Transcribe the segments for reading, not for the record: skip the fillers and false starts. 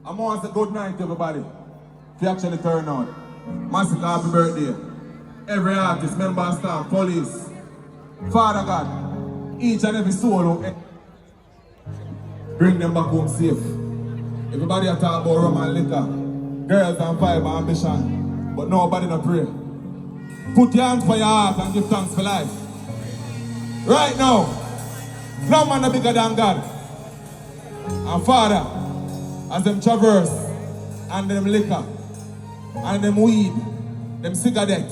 I'm going to say good night, everybody. If you actually turn out. Masicka, happy birthday. Every artist, member, staff, police, Father God, each and every soul, bring them back home safe. Everybody are talking about rum and liquor, girls and fiber ambition, but nobody no pray. Put your hands for your heart and give thanks for life. Right now, no man is bigger than God. And Father, as them traverse, and them liquor, and them weed, them cigarette,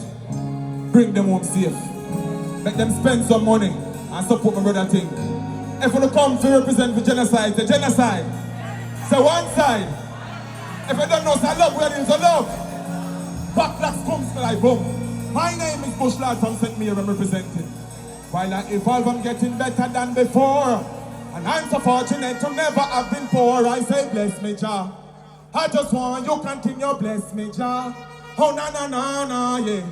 bring them home safe. Make them spend some money and support my brother thing. If you come to represent for genocide, say genocide. Say one side. If you don't know, say love where there is a love. Backlash comes to like boom. My name is Bushlad from St. Mary, I'm representing. While I evolve, I'm getting better than before. And I'm so fortunate to never have been poor. I say bless me, Jah. I just want you continue bless me, Jah. Oh na na na na, yeah.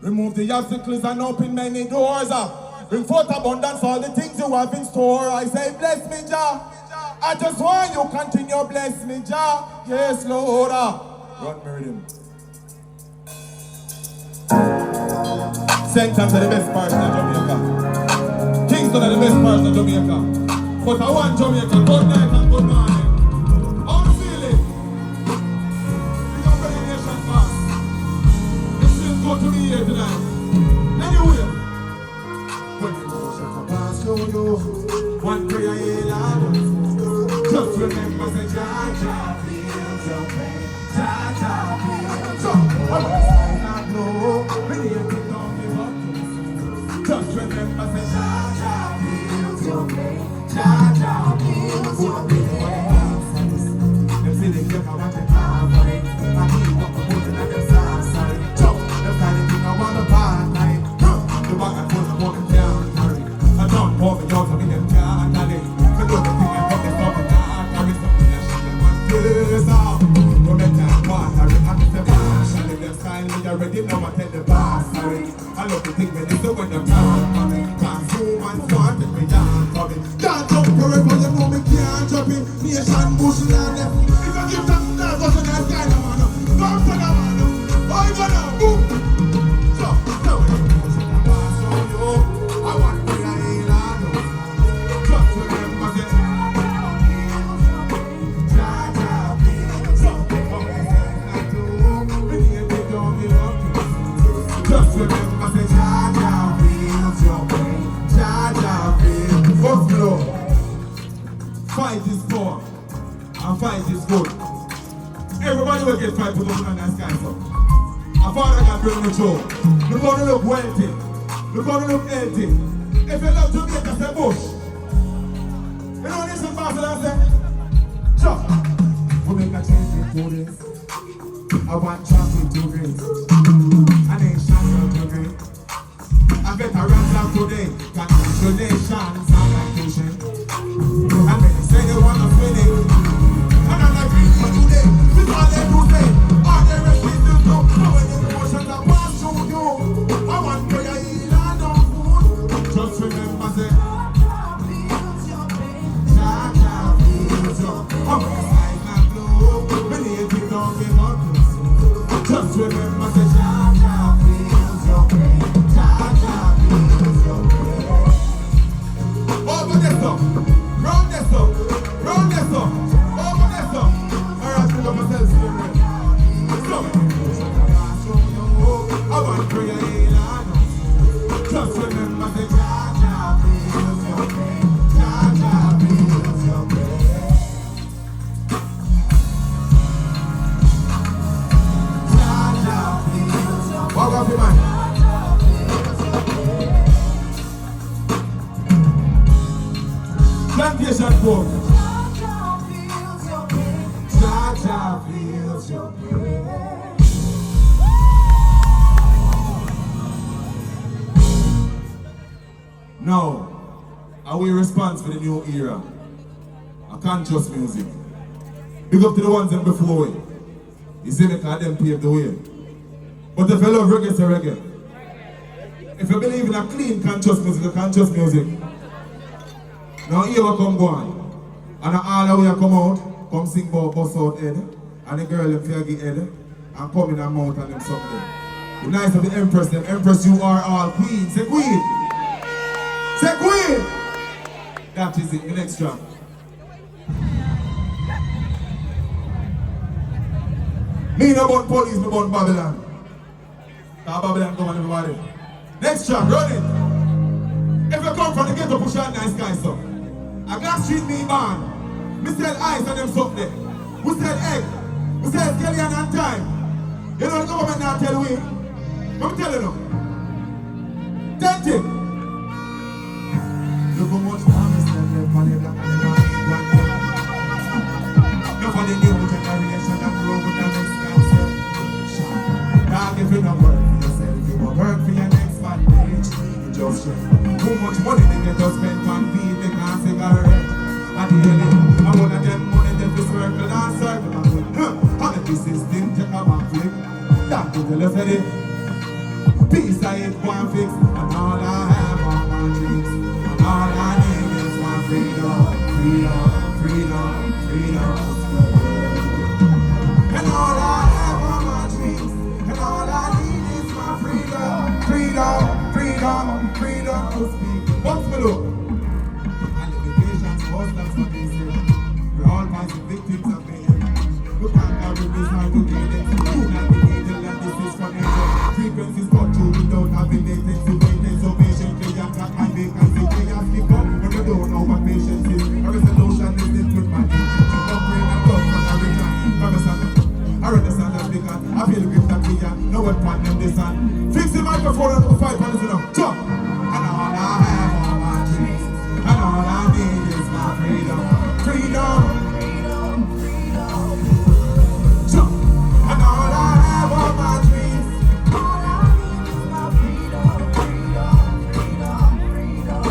Remove the obstacles and open many doors. Bring forth abundance, all the things you have in store. I say bless me, Jah. I just want you continue bless me, Jah. Yes, Lord. Run me rhythm. Central to the best part of Jamaica. Kingston are the best part of Jamaica. But I want Jamaica, good night and good morning. How you feeling? You don't bring a nation fast. It feels good to be here tonight. Anyway, when the emotions pass through you, one prayer in Lord. Just remember say Jah Jah feels your pain. Jah Jah feels your pain. When the sky not low, when the empty don't give up. Just remember say Jah Jah feels your pain. Jah Jah feels your pain. Them say they get out of the car for it. I keep up putting at them sorry. Jump, them kind of thing I want to buy like. The back and forth I want to carry. I don't want me out of me them can't carry. I do the thing I got the stuff and I carry something that shit them and praise off. No matter what I react to the bash. And if them style me already know I tell the boss sorry. I love the thing when they do when them talk for me. Cause humans want it, me down for me. Can't jump forever, you know me can't jump in. Nation bush land them. If I give them that, what's the next kind of man? Come to the man. Oh, you gonna boom. So pass on you. I want to heal on you. Just remember that Jah Jah feels your pain. We need to don't give up. Just remember that Jah Jah feels your pain. Jah Jah feels. First blow. Fight is poor and fight is good. Everybody will get fight put up on that sky so. A father can bring the show. Look how they look wealthy. Look how they look healthy. If you love Jamaica, say bush. You know what this is Barcelona say? Sure. We make a change in 2 days. I want chocolate to drink. I need chocolate to drink. I get a ransom today. Congratulations, I'm like patient. And when they say they want to win it, and I'm like drink for today. With all they do say, all they rest in the club. Now when the emotions are passed through you, I want to heal and on food. Just remember say Jah Jah feels your pain. Jah Jah feels your pain. I'm gonna slide my blow. Many of you don't give up. Just remember say Jah Jah feels your pain. Jah Jah feels your pain. Over this up, round this up, round this up, over this up. Alright, pick up myself here. Let's go. I want to pray a heal on us. Just remember the Jah Jah feels your pain. Jah Jah feels your pain. Jah Jah feels your pain. Walk off your man. Plantation folk. Jah Jah feels your pain. Jah Jah feels your pain. Now, are we response for the new era? A conscious music. Big up to the ones them before we. You see me, cause them paved the way. But if you love reggae, say reggae. If you believe in a clean conscious music, a conscious music. Now here we come go on. And all the way come out. come sing about bust out head. And the girl them feel get head. And come in and mount on them something. The nice of the Empress, them Empress, you are all queen. Say queen. Say queen. That is it, the next drum. Me no born police, me born Babylon. Now Babylon come on everybody. Next track, run it. If you come from the ghetto, push out nice guys up. A glass street me man. Me sell ice and them something there. We sell egg. We sell scallion and time. You know the government now tell we. Let me tell you now. Tempting. Look how much promise them left on the black and the white one. Look for the new generation that grow with the next concept. Dog, if you don't work for yourself, you will work for your next man page. You just check. Too much money they get to spend on feed, they can't cigarette. At the end, I want of them money they fi circle and circle. And if the system take a backflip, that to the left of it. Peace I hit one fix, and all I have are my dreams. And all I need is my freedom, freedom, freedom, freedom. And all I have are my dreams. And all I need is my freedom, freedom, freedom, freedom to speak. What's my look? And limitations, most that's what they say. We're all passive victims of pain. We can't carry this hard to gain it. You like the needle and this is for nature. Frequencies cut through without having latency to waiting. So patiently I got my vacancy. They ask me come when you don't know what patience is. A resolution is it with my team. Upgrade and love from a return. I understand that big and I feel the grip that we are. No weapon in this hand. Fix the microphone and 5 minutes enough. Jump! And all I have are my dreams. And all I need is my freedom. Freedom! Freedom! Freedom! Jump! And all I have are my dreams. All I need is my freedom. Freedom! Freedom! Freedom!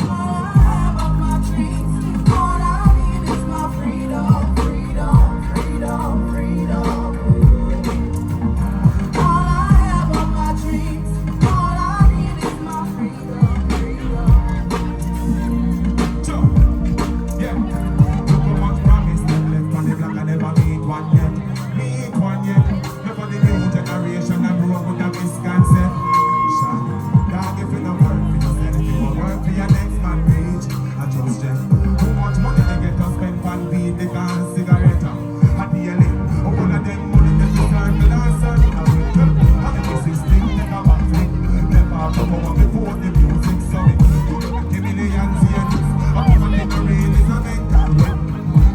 All I have are my dreams. All I need is my freedom. Freedom! Freedom! Freedom! All I have are my dreams. All I need is my freedom. Freedom! Jump! Yeah. Look how much promise them left on the block and never meet one yet. Meet one yet. Look for the new generation and grow up with a misconception. Dog, if you don't work for yourself, you will work for your next man page. I just check. Too much money they get to spend on weed, they can't cigarette. At the end, all of them money they be circle and circle. And if the system take a backflip, never have to power before the music. So it give millions here. A woman in the rain is a mental wet.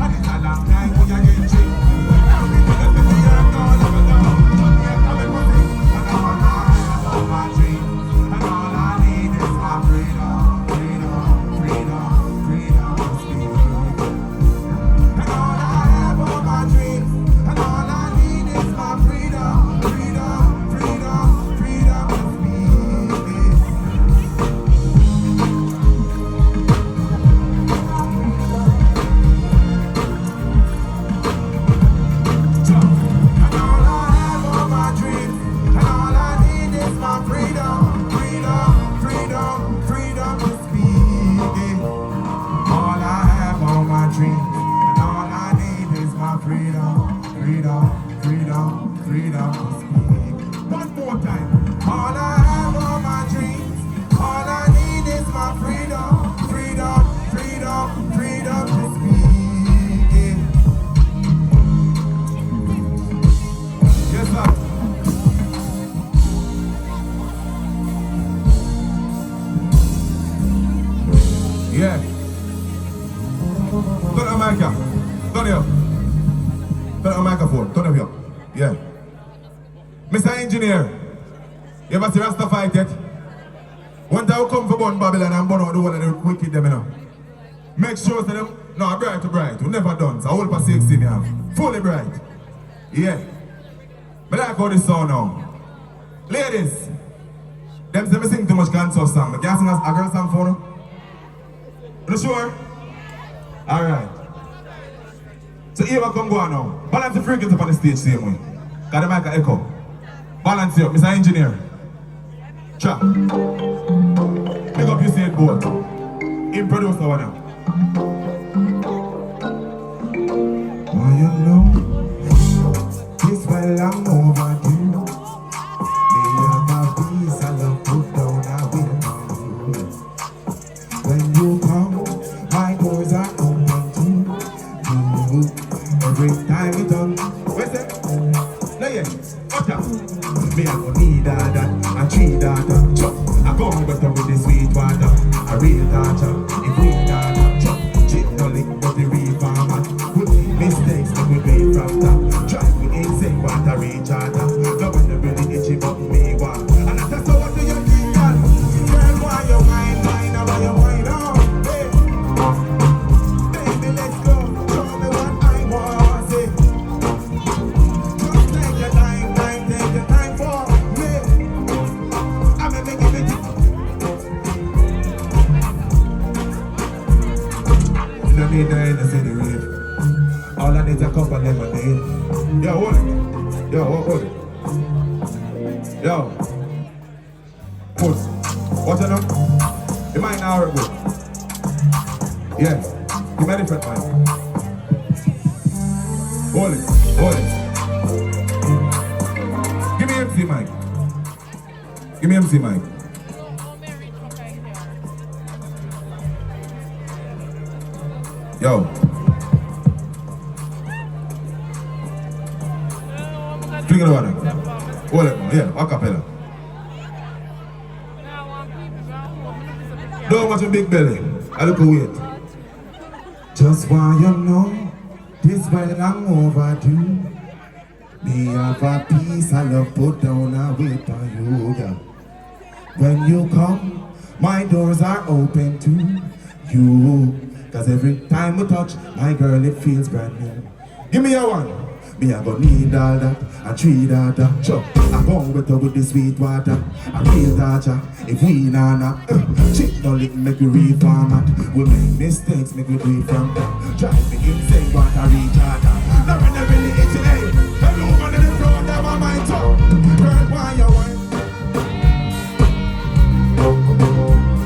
And it's a long time when you get tricked. Now we put up in the earth all over the house. And all I have are my dreams. And all I need is my freedom. Freedom, freedom, freedom to speak. And all I have are my dreams. And all I need is my freedom. Freedom, freedom, freedom to speak. And all I have are my dreams. And all I need is my freedom. Freedom, freedom, freedom to speak. All I have are my dreams. And all I need is my freedom. Freedom, freedom, freedom to speak. One more time. All I have are my dreams. All I need is my freedom. Freedom, freedom, freedom to speak. Yes, sir. Yeah. Turn on America. Turn here. Turn on microphone. Turn up here. Yeah. Mr. Engineer, you ever see Rasta fight yet? One time we come for burn Babylon and burn out the one of the wicked them, you know. Make sure that them, no, bright to bright. We never done. So I hold for 16 you have. Fully bright. Yeah. But I like how this sound now. Ladies, them say me sing too much conscious song. But can I sing a girl song for them? You sure? Alright. So here I come go on now. Balance the frequency up on the stage same way. Got the mic a echo. Balance it up, Mr. Engineer. Chop. Pick up your said boat. In producer one now. every time we done. Where's that? No, yeah. What up? Me, I go need that and three that. I go better with the sweet water. A real daughter, if we daughter. Chip no lick, but the real farmer. We make mistakes, but we pay from that. Drive me insane, but I reach out. No one really itchy, but me want. And I tell you what do you think, girl? Girl, why you whine, why you whine on? Hey. Baby, let's go. Show me what I want, say. Just take your time for me. I'm gonna give it. No need to end the city rave. All I need is a cup of lemonade. Yo, hold it. Yo, hold it. Yo. Put. What's it up? You might not hurt good. Yeah. Give me a different mic. Hold it. Hold it. Give me MC mic. Give me MC mic. Yo. Fling it over there. Hold it, man. Yeah, a cappella. Don't watch a big belly. I look away. Just want you know, this well long overdue. Me have a piece of love put down and wait on you, girl. When you come, my doors are open to you. Cause every time we touch, my girl, it feels brand new. Give me a one. Me I go need all that, and three that, chop. I go with the sweet water, I real daughter, if we nah, chick no lick make we reformat. We make mistakes, make we do it from that. Drive me insane, but I reach harder. Now when I really itching, hey, every woman in the front, that want my top. Girl, why you want?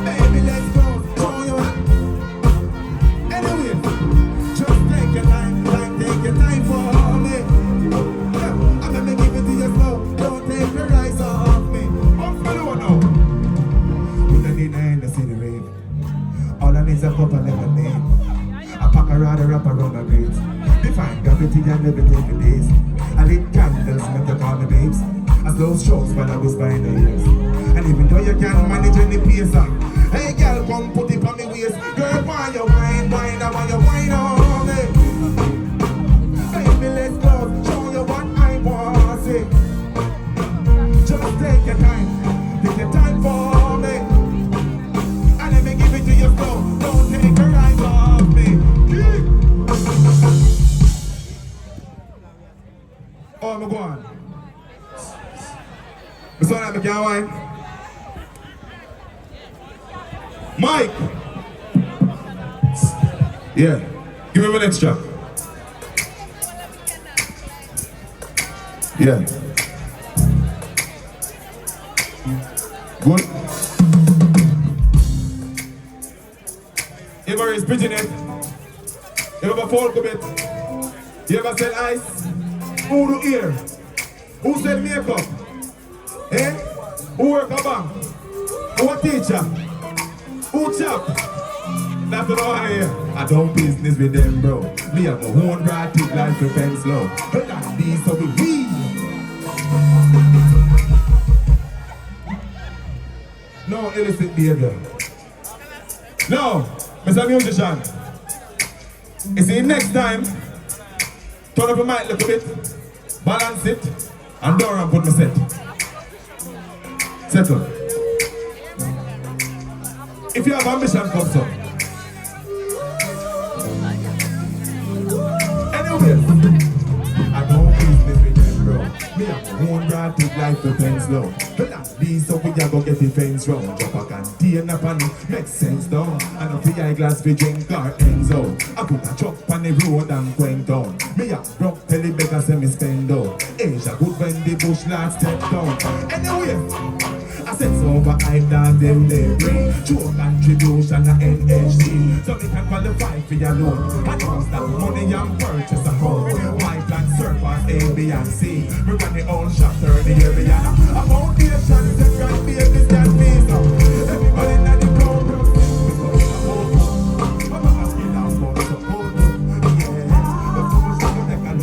Baby, let's go, show you what. Anyway, just take your time, take your time for me. I'm gonna give it to you slow, don't take your eyes off me. I'm follow now. We don't need to end the city rave. All I need is a cup of lemonade. A pack of rather wrap around my grades. Define gravity and levitate for days. I lit candles, make you call me babes. As those strokes while I was buying the ears. And even though you can't manage any pace, hey girl, come put it on me waist. Girl, why you whine, I want you whine on me. Baby, let's go, show you what I want, say. Just take your time for me. And let me give it to you slow, don't take your eyes off me. Oh, I'm going. This one I can't wine. Mike! Yeah, give me an extra. Yeah. Good. You ever raise pigeon head? You ever fall a bit? You ever sell ice? Who do ear? Who sell makeup? Eh? Who work a bank? Who a teacher? Who chop? That's what I hear. I don't business with them, bro. Me have my own right to life for pen slow. But that be so we leave. No illicit behavior. No, Mr. Musician. You see, next time, turn up your mic a little bit, balance it, and don't run put me set. Settle. If you have ambition, come so. Anyways, I don't business with them, bro. Me have my own right to life for fence low. But that be so we a go get the fence round. Drop a container pan it, make sense down. And a free eyeglass for drink car ends out. I put a truck on the road and going down. Me a broke belly beggar say me spend out. Asia good when the bush lads step down. Anyway, I said so over hype that them they bring. True contribution to NHD. So they can qualify for your loan. I use that money and purchase a home. My plan surpass A, B and C. We run the old shop 30 area. A foundation is a grand baby stand visa. Everybody in the crowd because I'm a skill out for support. Yeah, the foolish will take a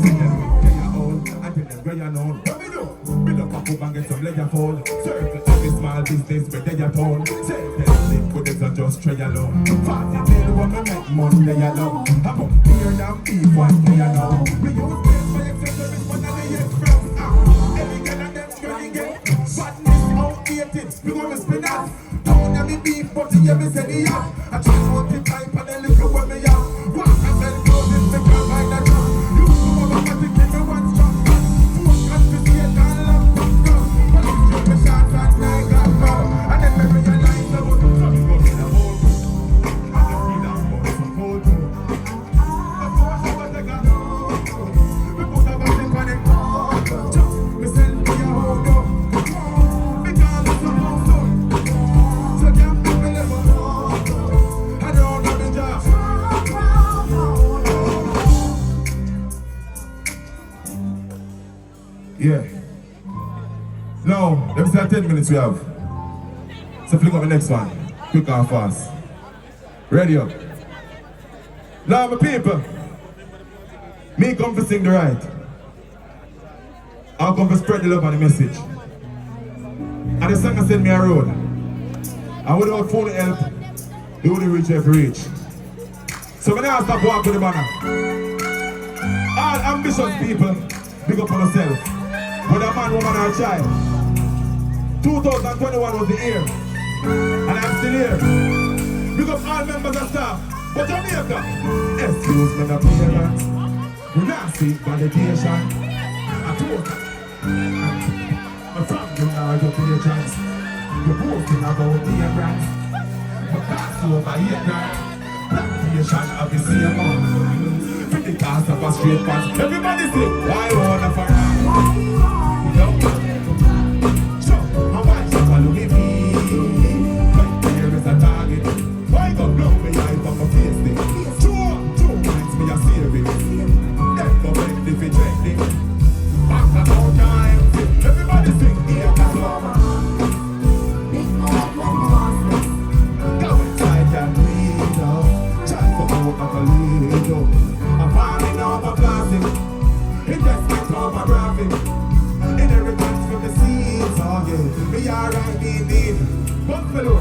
See them get your own, and tell them where you known. What me do? Build up a pub and get some leisure phone. Circle every small business where they are told. Say them live with them, so just try alone. 40 days when me make money, they alone. I'm up here than beef, one day alone. We use this for accessories, one of the years from. Every girl and them spreading it. Badness outdated, we gonna spin that. Don't have me beef, but you hear me say the yacht. I try to multiply, and then look at where me are. Walk and sell clothes, me can't buy the job. You know about the thing, me one strong man. Fuck and fiscal, and love fuck up. Police take me shots and I got more. And then me realize the one something goes in the hole. And I feel that more some cold too. Of course, I was like a no. We put a body on it. Just me sell me a hold up. Because it's supposed to. So can't make me level. I don't have a job. Yeah. Now, let me say 10 minutes we have. So flick up the next one. Quick and fast. Ready up. Now my people. Me come to sing the right. I'll come to spread the love and the message. And the song send me a road. And without phone help, you wouldn't reach every reach. So when I stop walking the banner. All ambitious people, big up on yourself. Whether a man, woman, or a child. 2021 was the year. And I'm still here. Big up all members of staff. But Jamaica, excuse me, the parents. We not seek validation. I told them. I'm from the North of the chance. You're boasting about the brands. But that's over here, right? Plantation of the same one. For the cast of a straight pants. Everybody sing. Why wanna for so, my wife shall follow me. Right there is a target. Why go blow me out of my face thing? Two minds me a serious. Never went if it's trending. Back about time. Everybody sing here. Go inside and read up. Try for out of a little. I'm falling over plastic. Investment over graphic. Inheritance from the seeds, oh yeah. We are right in need. Buffalo.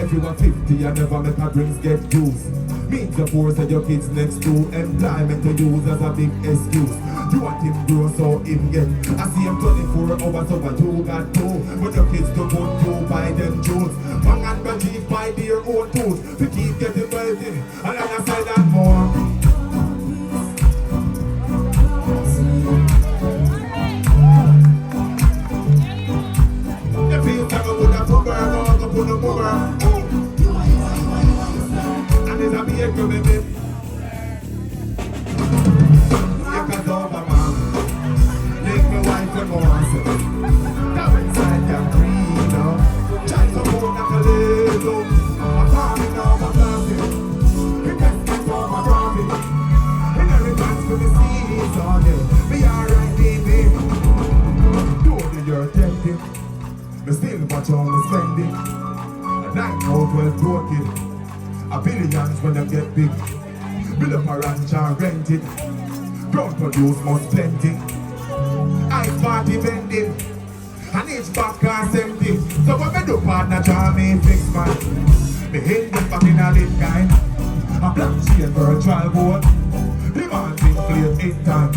If you are 50 and never make a drinks get used. Meet the force of your kids next to employment to use as a big excuse. You want him grow so him get. I see him 24 hours over you got two. But your kids don't want you buy them jewels. Bang and Bajik buy their own tools. To keep getting wealthy. And I say that more. And it's a big baby. Yaksta over man. Make me wife and more. Come inside your green, try to hold like a little. I'm falling over plastic. Investment over profit. Inheritance for the seeds, oh yeah. We are right, baby. Don't do your tempting. Me still watch how me spend it. A night out well broken. A billions when them get big. Build up a ranch and rent it. Ground produce must plenty. Ice party vending. And each back are empty. So when me do partner try me fix man. Me hit them back in a lit kind. A black chain virtual board. The man thing played 8 times.